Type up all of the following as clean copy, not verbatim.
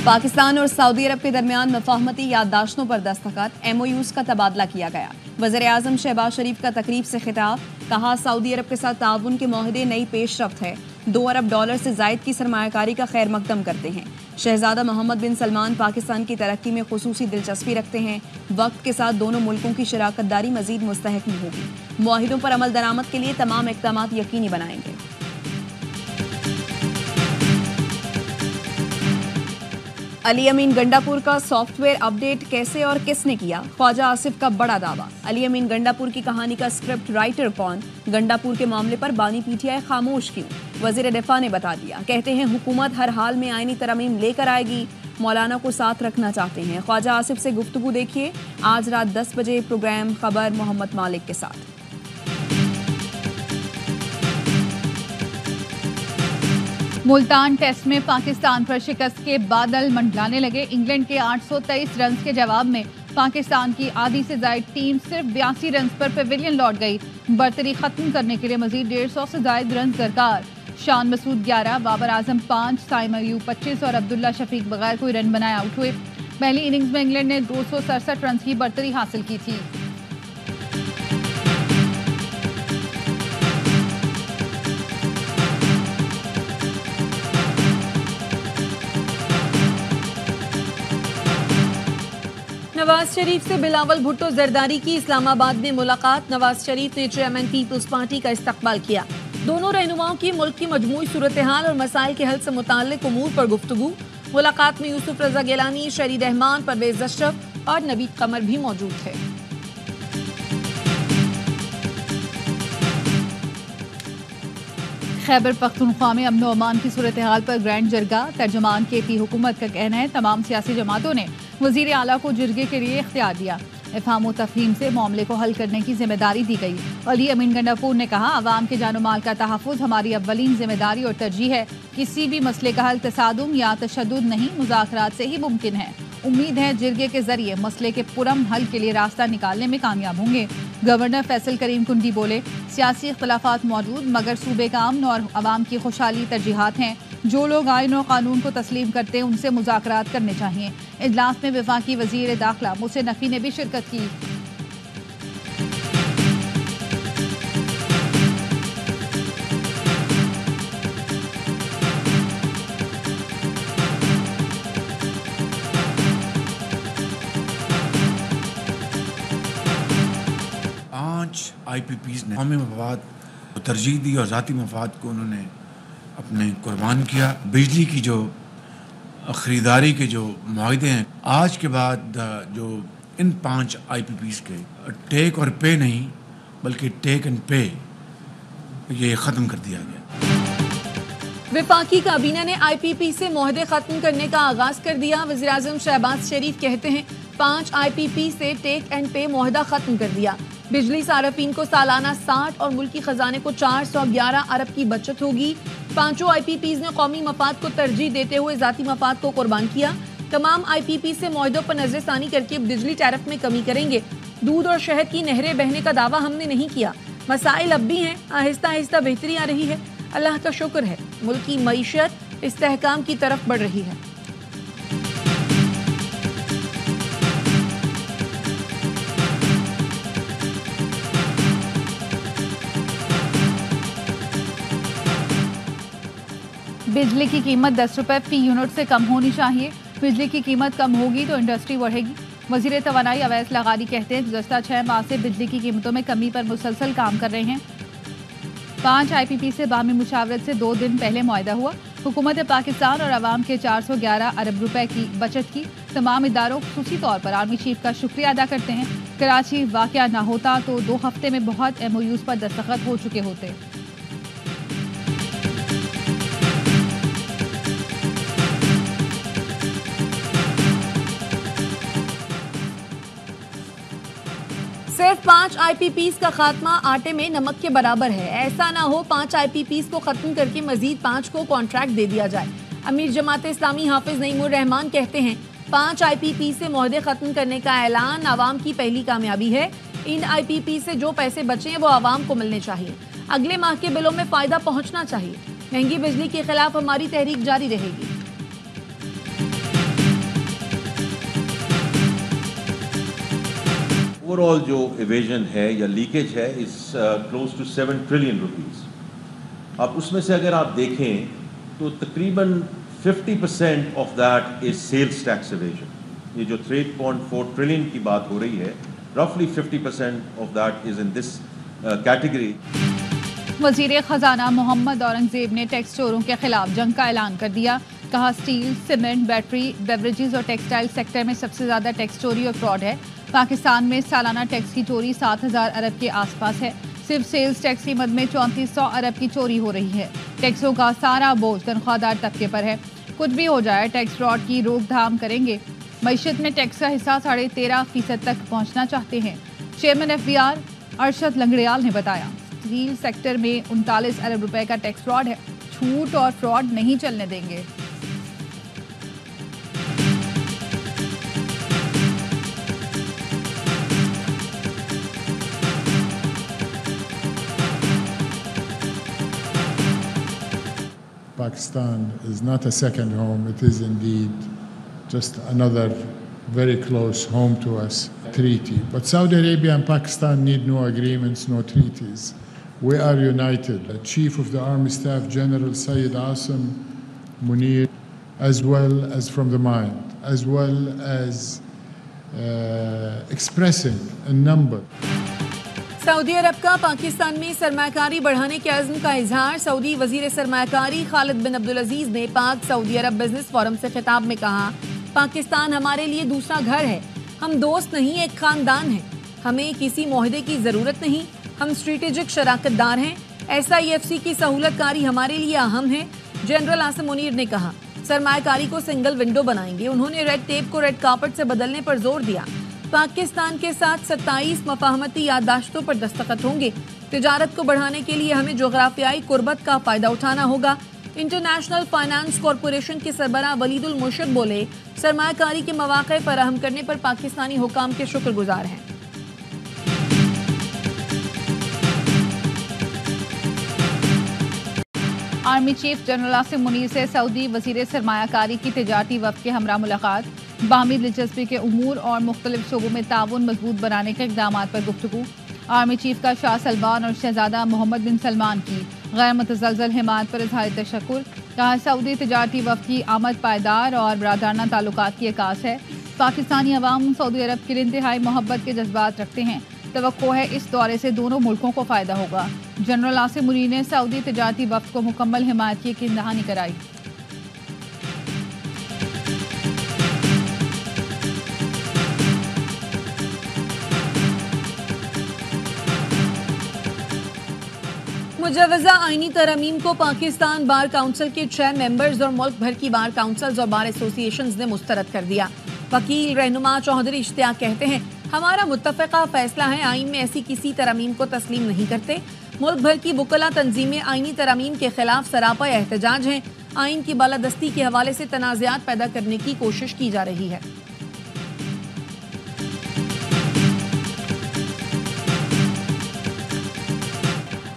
پاکستان اور سعودی عرب کے درمیان مفاہمتی یادداشتوں پر دستخط، MOUs کا تبادلہ کیا گیا۔ وزیر اعظم شہباز شریف کا تقریب سے خطاب، کہا سعودی عرب کے ساتھ تعاون کے معاہدے نئی پیش رفت ہے، $2 ارب سے زائد کی سرمایہ کاری کا خیر مقدم کرتے ہیں۔ شہزادہ محمد بن سلمان پاکستان کی ترقی میں خصوصی دلچسپی رکھتے ہیں، وقت کے ساتھ دونوں ملکوں کی شراکت داری مزید مستحکم ہوگی، معاہدوں پر عمل درآمد کے لیے تمام اقدامات یقینی بنائیں گے۔ علی امین گنڈاپور کا سافٹ ویئر اپ ڈیٹ کیسے اور کس نے کیا؟ خواجہ آصف کا بڑا دعویٰ، علی امین گنڈاپور کی کہانی کا اسکرپٹ رائٹر کون؟ گنڈاپور کے معاملے پر بانی PTI خاموش کیوں؟ وزیر دفاع نے بتا دیا، کہتے ہیں حکومت ہر حال میں آئینی ترامیم لے کر آئے گی، مولانا کو ساتھ رکھنا چاہتے ہیں۔ خواجہ آصف سے گفتگو دیکھیے آج رات 10 بجے پروگرام خبر محمد مالک کے ساتھ۔ ملتان ٹیسٹ میں پاکستان پر شکست کے بادل منڈلانے لگے۔ انگلینڈ کے 823 رنز کے جواب میں پاکستان کی آدھی سے زائد ٹیم صرف 82 رنز پر پیویلین لوٹ گئی۔ برتری ختم کرنے کے لیے مزید 150 سے زائد رنز درکار۔ شان مسعود 11، بابر اعظم 5، سائم ایوب 25 اور عبداللہ شفیق بغیر کوئی رن بنائے آؤٹ ہوئے۔ پہلی اننگز میں انگلینڈ نے 267 رنز کی برتری حاصل کی تھی۔ نواز شریف سے بلاول بھٹو زرداری کی اسلام آباد میں ملاقات، نواز شریف نے چیئرمین پیپلز پارٹی کا استقبال کیا۔ دونوں رہنماؤں کی ملک کی مجموعی صورتحال اور مسائل کے حل سے متعلق امور پر گفتگو۔ ملاقات میں یوسف رضا گیلانی، شہری رحمان، پرویز اشرف اور نوید قمر بھی موجود تھے۔ خیبر پختونخوا میں امن و امان کی صورتحال پر گرینڈ جرگہ، ترجمان KP حکومت کا کہنا ہے تمام سیاسی جماعتوں نے وزیر اعلیٰ کو جرگے کے لیے اختیار دیا، افہام و تفہیم سے معاملے کو حل کرنے کی ذمہ داری دی گئی۔ علی امین گنڈاپور نے کہا عوام کے جان و مال کا تحفظ ہماری اولین ذمہ داری اور ترجیح ہے، کسی بھی مسئلے کا حل تصادم یا تشدد نہیں، مذاکرات سے ہی ممکن ہے۔ امید ہے جرگے کے ذریعے مسئلے کے پرامن حل کے لیے راستہ نکالنے میں کامیاب ہوں گے۔ گورنر فیصل کریم کنڈی بولے سیاسی اختلافات موجود مگر صوبے کا امن اور عوام کی خوشحالی ترجیحات ہیں، جو لوگ آئین و قانون کو تسلیم کرتے ہیں ان سے مذاکرات کرنے چاہیے۔ اجلاس میں وفاقی وزیر داخلہ محسن نقوی نے بھی شرکت کی۔ IPPs نے قومی مفاد کو ترجیح دی اور ذاتی مفاد کو انہوں نے اپنے قربان کیا۔ بجلی کی جو خریداری کے جو معاہدے ہیں آج کے بعد جو ان 5 IPPs کے ٹیک اور پے نہیں بلکہ ٹیک اینڈ پے یہ ختم کر دیا گیا۔ وفاقی کابینہ نے IPP سے معاہدے ختم کرنے کا آغاز کر دیا۔ وزیر اعظم شہباز شریف کہتے ہیں 5 IPP سے ٹیک اینڈ پے معاہدہ ختم کر دیا۔ بجلی صارفین کو سالانہ 60 اور ملکی خزانے کو 411 ارب کی بچت ہوگی۔ 5 IPPs نے قومی مفاد کو ترجیح دیتے ہوئے ذاتی مفاد کو قربان کیا۔ تمام IPP سے معاہدوں پر نظر ثانی کر کے بجلی ٹیرف میں کمی کریں گے۔ دودھ اور شہد کی نہریں بہنے کا دعویٰ ہم نے نہیں کیا، مسائل اب بھی ہیں، آہستہ آہستہ بہتری آ رہی ہے، اللہ کا شکر ہے، ملک کی معیشت استحکام کی طرف بڑھ رہی ہے۔ بجلی کی قیمت 10 روپے فی یونٹ سے کم ہونی چاہیے، بجلی کی قیمت کم ہوگی تو انڈسٹری بڑھے گی۔ وزیر توانائی اویس لغاری کہتے ہیں گزشتہ 6 ماہ سے بجلی کی قیمتوں میں کمی پر مسلسل کام کر رہے ہیں۔ 5 IPP سے باہمی مشاورت سے 2 دن پہلے معاہدہ ہوا۔ حکومت پاکستان اور عوام کے 411 ارب روپے کی بچت کی۔ تمام اداروں خصوصی طور پر آرمی چیف کا شکریہ ادا کرتے ہیں۔ کراچی واقعہ نہ ہوتا تو 2 ہفتے میں بہت MOUs پر دستخط ہو چکے ہوتے۔ صرف 5 IPPs کا خاتمہ آٹے میں نمک کے برابر ہے، ایسا نہ ہو 5 IPPs کو ختم کر کے مزید 5 کو کانٹریکٹ دے دیا جائے۔ امیر جماعت اسلامی حافظ نعیم الرحمان کہتے ہیں 5 IPP سے معاہدے ختم کرنے کا اعلان عوام کی پہلی کامیابی ہے۔ ان IPP سے جو پیسے بچے ہیں وہ عوام کو ملنے چاہیے، اگلے ماہ کے بلوں میں فائدہ پہنچنا چاہیے۔ مہنگی بجلی کے خلاف ہماری تحریک جاری رہے گی۔ اوور آل جو ایویژن ہے یا لیکیج ہے is close to 7 trillion rupees. اب اس میں سے اگر آپ دیکھیں تو تقریباً 50% of that is sales tax evasion. یہ جو 3.4 ٹریلین کی بات ہو رہی ہے, رفلی 50% of that is in this category. وزیر خزانہ محمد اورنگزیب نے ٹیکس چوروں کے خلاف جنگ کا اعلان کر دیا. کہا اسٹیل, سیمنٹ, بیٹری, بیوریجز اور ٹیکسٹائل سیکٹر میں سب سے زیادہ ٹیکس چوری اور فراڈ ہے. پاکستان میں سالانہ ٹیکس کی چوری 7,000 ارب کے آس پاس ہے. صرف سیلز ٹیکس کی مد میں 3400 ارب کی چوری ہو رہی ہے. ٹیکسوں کا سارا بوجھ تنخواہ دار طبقے پر ہے. کچھ بھی ہو جائے ٹیکس فراڈ کی روک تھام کریں گے. معیشت میں ٹیکس کا حصہ 13.5% تک پہنچنا چاہتے ہیں. چیئرمین FBR ارشد لنگڑیال نے بتایا. اسٹیل سیکٹر میں 39 ارب روپے کا ٹیکس فراڈ ہے. چھوٹ اور فراڈ نہیں چلنے دیں گے. Pakistan is not a second home, it is indeed just another very close home to us treaty. But Saudi Arabia and Pakistan need no agreements, no treaties. We are united. The Chief of the Army Staff General Sayyid Asim Munir, as well as from the mind, as well as expressing a number. سعودی عرب کا پاکستان میں سرمایہ کاری بڑھانے کے عزم کا اظہار. سعودی وزیر سرمایہ کاری خالد بن عبدالعزیز نے پاک سعودی عرب بزنس فورم سے خطاب میں کہا, پاکستان ہمارے لیے دوسرا گھر ہے. ہم دوست نہیں, ایک خاندان ہیں. ہمیں کسی معاہدے کی ضرورت نہیں. ہم اسٹریٹجک شراکت دار ہیں. SIFC کی سہولت کاری ہمارے لیے اہم ہے. جنرل آصم منیر نے کہا سرمایہ کاری کو سنگل ونڈو بنائیں گے. انہوں نے ریڈ ٹیپ کو ریڈ کارپٹ سے بدلنے پر زور دیا. پاکستان کے ساتھ 27 مفاہمتی یادداشتوں پر دستخط ہوں گے. تجارت کو بڑھانے کے لیے ہمیں جغرافیائی قربت کا فائدہ اٹھانا ہوگا. انٹرنیشنل فائنانس کارپوریشن کے سربراہ ولید المرشد بولے سرمایہ کاری کے مواقع فراہم کرنے پر پاکستانی حکام کے شکر گزار ہیں. Army chief general Asim Munir سے سعودی وزیر سرمایہ کاری کی تجارتی وفد کے ہمراہ ملاقات. باہمی دلچسپی کے امور اور مختلف شعبوں میں تعاون مضبوط بنانے کے اقدامات پر گفتگو. آرمی چیف کا شاہ سلمان اور شہزادہ محمد بن سلمان کی غیر متزلزل حمایت پر اظہار تشکر. کہا سعودی تجارتی وفد کی آمد پائیدار اور برادرانہ تعلقات کی عکاس ہے. پاکستانی عوام سعودی عرب کے لیے انتہائی محبت کے جذبات رکھتے ہیں. توقع ہے اس دورے سے دونوں ملکوں کو فائدہ ہوگا. جنرل آصم منیر نے سعودی تجارتی وفد کو مکمل حمایت کی یقین دہانی کرائی. مجوزہ آئینی ترامیم کو پاکستان بار کونسل کے 6 ممبرز اور ملک بھر کی بار کونسلز اور بار ایسوسی ایشنز نے مسترد کر دیا. وکیل رہنما چوہدری اشتیاق کہتے ہیں ہمارا متفقہ فیصلہ ہے, آئین میں ایسی کسی ترامیم کو تسلیم نہیں کرتے. ملک بھر کی وکلا تنظیمیں آئینی ترامیم کے خلاف سراپا احتجاج ہیں. آئین کی بالادستی کے حوالے سے تنازعات پیدا کرنے کی کوشش کی جا رہی ہے.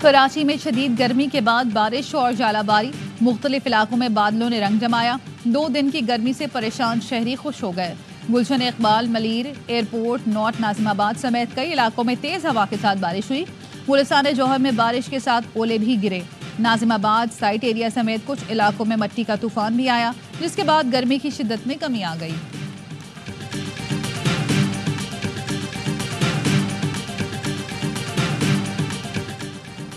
کراچی میں شدید گرمی کے بعد بارش اور ژالہ باری. مختلف علاقوں میں بادلوں نے رنگ جمایا. 2 دن کی گرمی سے پریشان شہری خوش ہو گئے. گلشن اقبال, ملیر, ایئرپورٹ, نارتھ ناظم آباد سمیت کئی علاقوں میں تیز ہوا کے ساتھ بارش ہوئی. گلستان جوہر میں بارش کے ساتھ اولے بھی گرے. ناظم آباد سائٹ ایریا سمیت کچھ علاقوں میں مٹی کا طوفان بھی آیا, جس کے بعد گرمی کی شدت میں کمی آ گئی.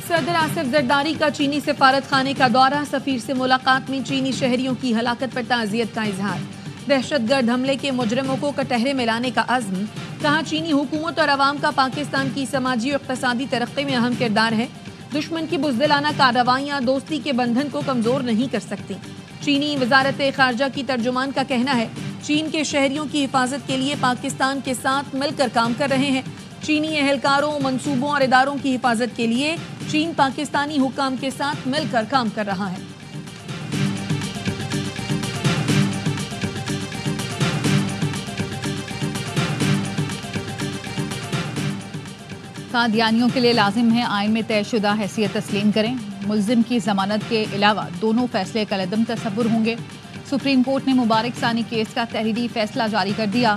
صدر آصف زرداری کا چینی سفارت خانے کا دورہ. سفیر سے ملاقات میں چینی شہریوں کی ہلاکت پر تعزیت کا اظہار. دہشت گرد حملے کے مجرموں کو کٹہرے میں لانے کا عزم. کہا چینی حکومت اور عوام کا پاکستان کی سماجی اور اقتصادی ترقی میں اہم کردار ہے. دشمن کی بزدلانہ کارروائیاں دوستی کے بندھن کو کمزور نہیں کر سکتی. چینی وزارت خارجہ کی ترجمان کا کہنا ہے چین کے شہریوں کی حفاظت کے لیے پاکستان کے ساتھ مل کر کام کر رہے ہیں. چینی اہلکاروں, منصوبوں اور اداروں کی حفاظت کے لیے چین پاکستانی حکام کے ساتھ مل کر کام کر رہا ہے. قادیانیوں کے لیے لازم ہے آئین میں طے شدہ حیثیت تسلیم کریں. ملزم کی ضمانت کے علاوہ دونوں فیصلے کالعدم تصور ہوں گے. سپریم کورٹ نے مبارک ثانی کیس کا تحریری فیصلہ جاری کر دیا.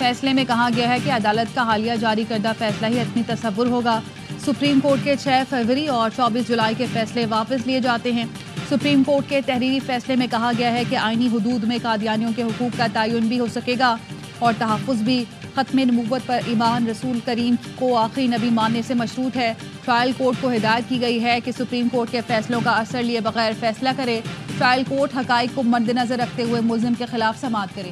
فیصلے میں کہا گیا ہے کہ عدالت کا حالیہ جاری کردہ فیصلہ ہی حتمی تصور ہوگا۔ سپریم کورٹ کے 6 فروری اور 24 جولائی کے فیصلے واپس لیے جاتے ہیں۔ سپریم کورٹ کے تحریری فیصلے میں کہا گیا ہے کہ آئینی حدود میں قادیانیوں کے حقوق کا تعین بھی ہو سکے گا اور تحفظ بھی۔ ختم نبوت پر ایمان رسول کریم کو آخری نبی ماننے سے مشروط ہے۔ ٹرائل کورٹ کو ہدایت کی گئی ہے کہ سپریم کورٹ کے فیصلوں کا اثر لیے بغیر فیصلہ کرے۔ ٹرائل کورٹ حقائق کو مد نظر رکھتے ہوئے ملزم کے خلاف سماعت کرے۔